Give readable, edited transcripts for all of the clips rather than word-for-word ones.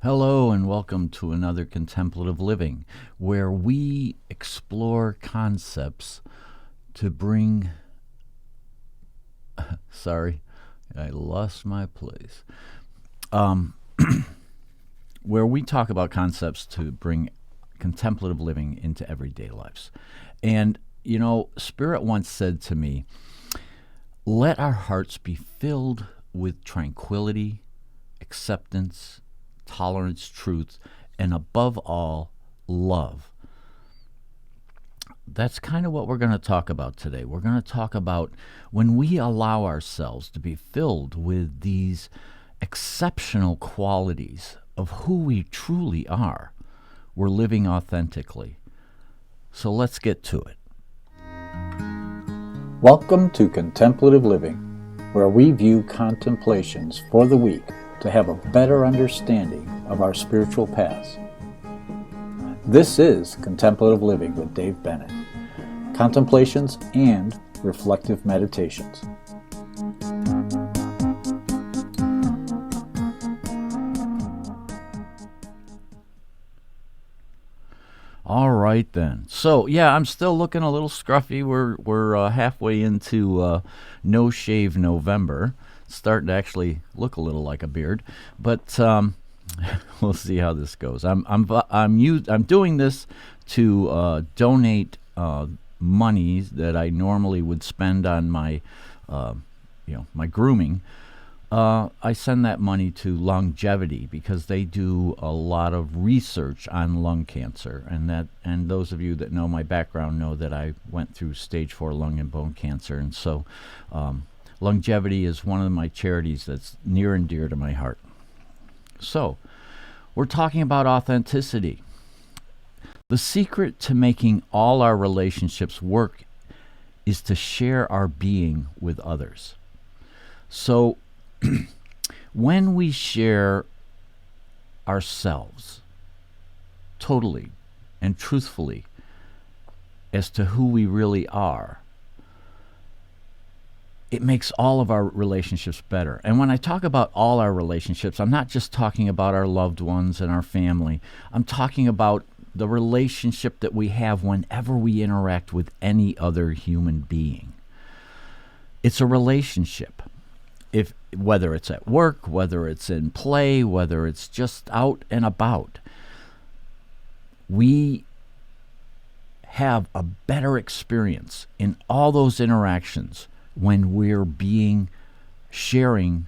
Hello and welcome to another Contemplative Living, where we explore concepts to bring... Sorry, I lost my place. Where we talk about concepts to bring contemplative living into everyday lives. And, Spirit once said to me, let our hearts be filled with tranquility, acceptance, tolerance, truth, and above all, love. That's kind of what we're going to talk about today. We're going to talk about when we allow ourselves to be filled with these exceptional qualities of who we truly are, we're living authentically. So let's get to it. Welcome to Contemplative Living, where we view contemplations for the week to have a better understanding of our spiritual paths. This is Contemplative Living with Dave Bennett, Contemplations and Reflective Meditations. All right then. So I'm still looking a little scruffy. We're halfway into No Shave November. Starting to actually look a little like a beard, but we'll see how this goes. I'm doing this to donate money that I normally would spend on my my grooming. I send that money to Longevity because they do a lot of research on lung cancer, and those of you that know my background know that I went through stage 4 lung and bone cancer, and so Longevity is one of my charities that's near and dear to my heart. So, we're talking about authenticity. The secret to making all our relationships work is to share our being with others. So, when we share ourselves totally and truthfully as to who we really are, it makes all of our relationships better. And when I talk about all our relationships, I'm not just talking about our loved ones and our family. I'm talking about the relationship that we have whenever we interact with any other human being. It's a relationship. Whether it's at work, whether it's in play, whether it's just out and about, we have a better experience in all those interactions when we're sharing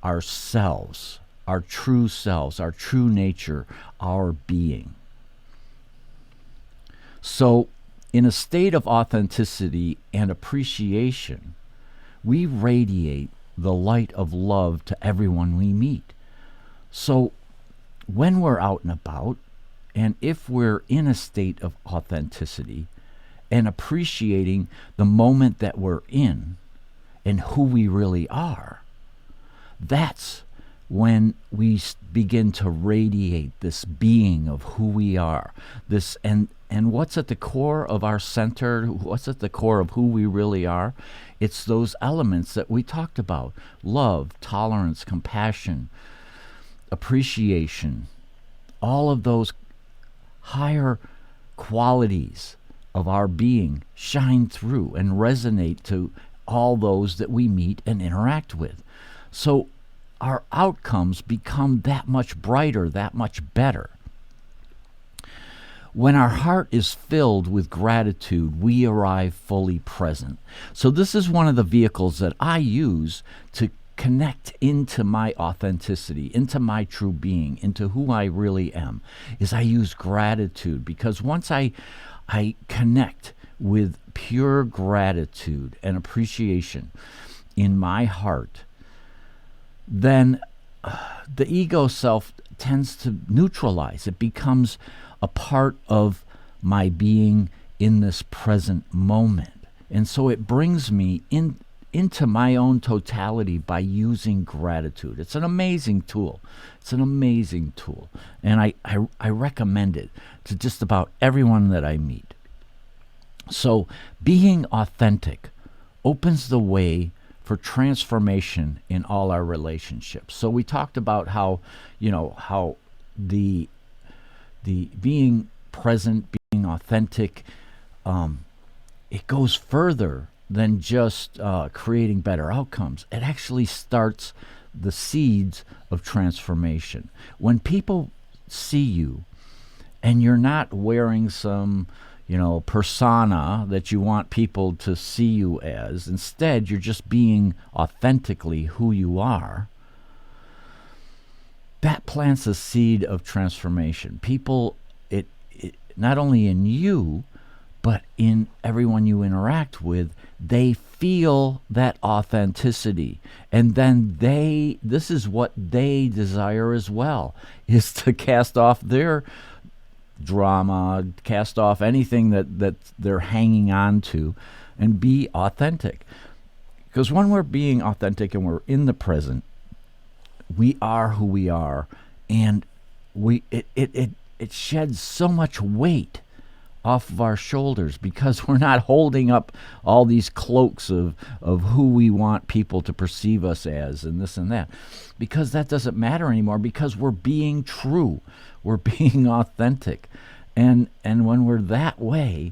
ourselves, our true selves, our true nature, our being. So, in a state of authenticity and appreciation, we radiate the light of love to everyone we meet. So, when we're out and about, and if we're in a state of authenticity and appreciating the moment that we're in, and who we really are, that's when we begin to radiate this being of who we are. This and what's at the core of our center, what's at the core of who we really are? It's those elements that we talked about: love, tolerance, compassion, appreciation. All of those higher qualities of our being shine through and resonate to all those that we meet and interact with. So our outcomes become that much brighter, that much better. When our heart is filled with gratitude, we arrive fully present. So this is one of the vehicles that I use to connect into my authenticity, into my true being, into who I really am, is I use gratitude, because once I connect with pure gratitude and appreciation in my heart, then the ego self tends to neutralize. It becomes a part of my being in this present moment. And so it brings me into my own totality by using gratitude. It's an amazing tool. And I recommend it to just about everyone that I meet. So being authentic opens the way for transformation in all our relationships. So we talked about how the being present, being authentic, it goes further than just creating better outcomes. It actually starts the seeds of transformation. When people see you and you're not wearing some, persona that you want people to see you as, instead you're just being authentically who you are, that plants a seed of transformation. People, it not only in you, but in everyone you interact with, they feel that authenticity. And then this is what they desire as well, is to cast off their drama, cast off anything that they're hanging on to, and be authentic. Because when we're being authentic and we're in the present, we are who we are, and it sheds so much weight off of our shoulders, because we're not holding up all these cloaks of who we want people to perceive us as, and this and that, because that doesn't matter anymore, because we're being true, we're being authentic, and when we're that way,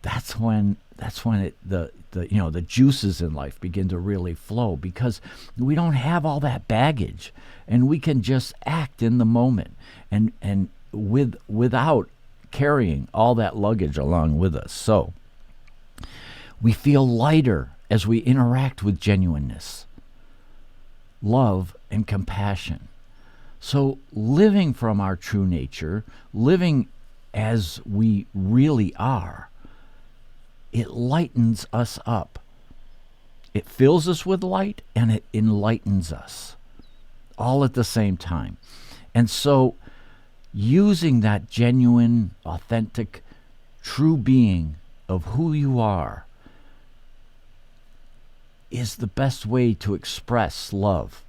that's when the juices in life begin to really flow, because we don't have all that baggage, and we can just act in the moment, and without carrying all that luggage along with us. So we feel lighter as we interact with genuineness, love, and compassion. So living from our true nature, living as we really are, it lightens us up. It fills us with light, and it enlightens us all at the same time. And so using that genuine, authentic, true being of who you are is the best way to express love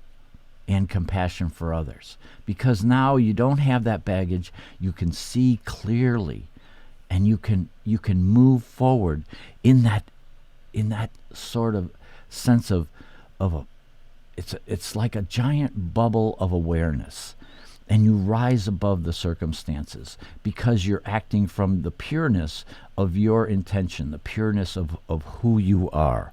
and compassion for others. Because now you don't have that baggage, you can see clearly, and you can move forward in that sort of sense of it's like a giant bubble of awareness. And you rise above the circumstances because you're acting from the pureness of your intention, the pureness of who you are.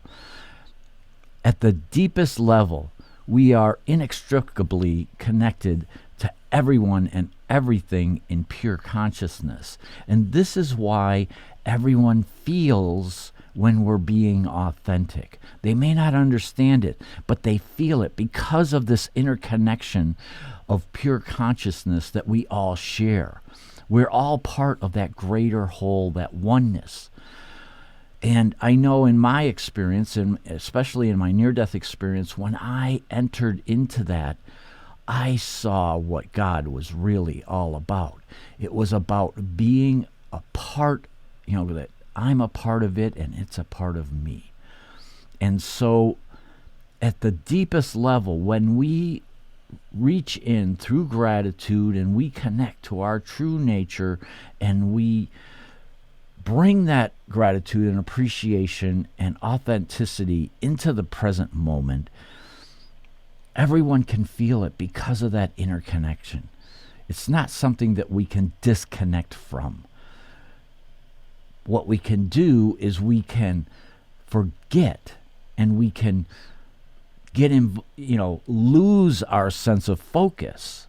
At the deepest level, we are inextricably connected to everyone and everything in pure consciousness. And this is why everyone feels when we're being authentic. They may not understand it, but they feel it because of this interconnection of pure consciousness that we all share. We're all part of that greater whole, that oneness. And I know in my experience, and especially in my near-death experience, when I entered into that, I saw what God was really all about. It was about being a part, that I'm a part of it and it's a part of me. And so at the deepest level, when we reach in through gratitude and we connect to our true nature and we bring that gratitude and appreciation and authenticity into the present moment, everyone can feel it because of that interconnection. It's not something that we can disconnect from. What we can do is we can forget, and we can get in, lose our sense of focus.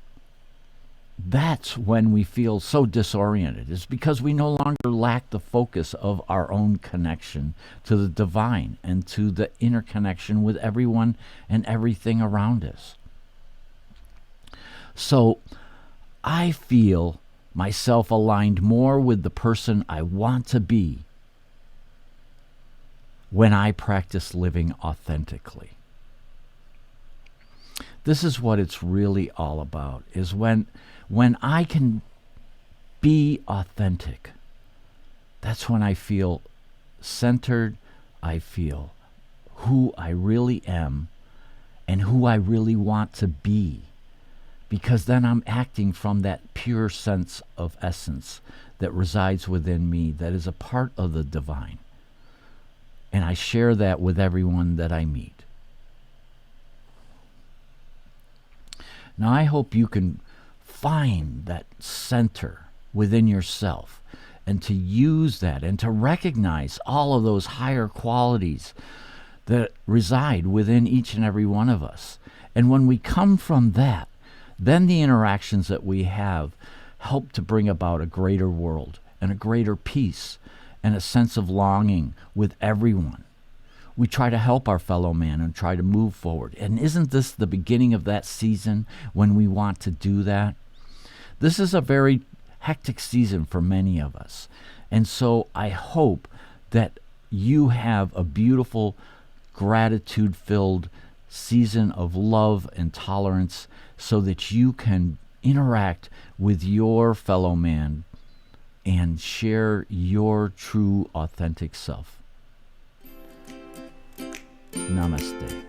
That's when we feel so disoriented. It's because we no longer lack the focus of our own connection to the divine and to the interconnection with everyone and everything around us. So I feel myself aligned more with the person I want to be when I practice living authentically. This is what it's really all about, is when I can be authentic, that's when I feel centered, I feel who I really am and who I really want to be. Because then I'm acting from that pure sense of essence that resides within me, that is a part of the divine. And I share that with everyone that I meet. Now I hope you can find that center within yourself and to use that and to recognize all of those higher qualities that reside within each and every one of us. And when we come from that, then the interactions that we have help to bring about a greater world and a greater peace and a sense of longing with everyone. We try to help our fellow man and try to move forward. And isn't this the beginning of that season when we want to do that? This is a very hectic season for many of us. And so I hope that you have a beautiful, gratitude-filled season of love and tolerance so that you can interact with your fellow man and share your true, authentic self. Namaste.